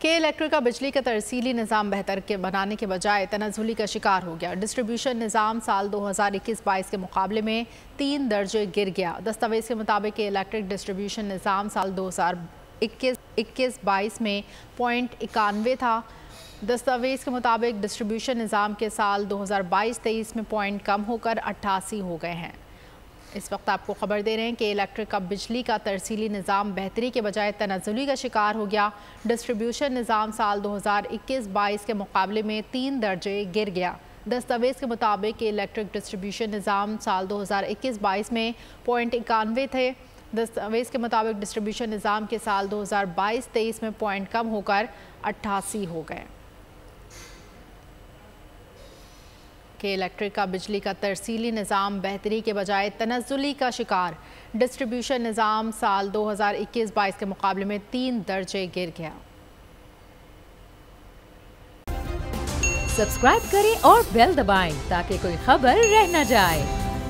के इलेक्ट्रिक का बिजली का तरसीली निज़ाम बेहतर के बनाने के बजाय तनज़्ज़ुली का शिकार हो गया। डिस्ट्रीब्यूशन निज़ाम साल 2021-22 के मुकाबले में 3 दर्जे गिर गया। दस्तावेज़ के मुताबिक के इलेक्ट्रिक डिस्ट्रीब्यूशन निज़ाम साल 2021-22 में 0.91 था। दस्तावेज़ के मुताबिक डिस्ट्रीब्यूशन निज़ाम के साल 2022-23 में पॉइंट कम होकर 88 हो गए हैं। इस वक्त आपको खबर दे रहे हैं कि इलेक्ट्रिक का बिजली का तरसीली निज़ाम बेहतरी के बजाय तनज़्ज़ुली का शिकार हो गया। डिस्ट्रीब्यूशन निज़ाम साल 2021-22 के मुकाबले में 3 दर्जे गिर गया। दस्तावेज़ के मुताबिक कि इलेक्ट्रिक डिस्ट्रीब्यूशन निज़ाम साल 2021-22 में 0.91 थे। दस्तावेज़ के मुताबिक डिस्ट्रीब्यूशन निज़ाम के साल 2022-23 में पॉइंट कम होकर 88 हो गए। के इलेक्ट्रिक का बिजली का तरसीली निज़ाम बेहतरी के बजाय तनज़्ज़ुली का शिकार। डिस्ट्रीब्यूशन निज़ाम साल 2021-22 के मुकाबले में 3 दर्जे गिर गया। सब्सक्राइब करें और बेल दबाएं ताकि कोई खबर रह न जाए।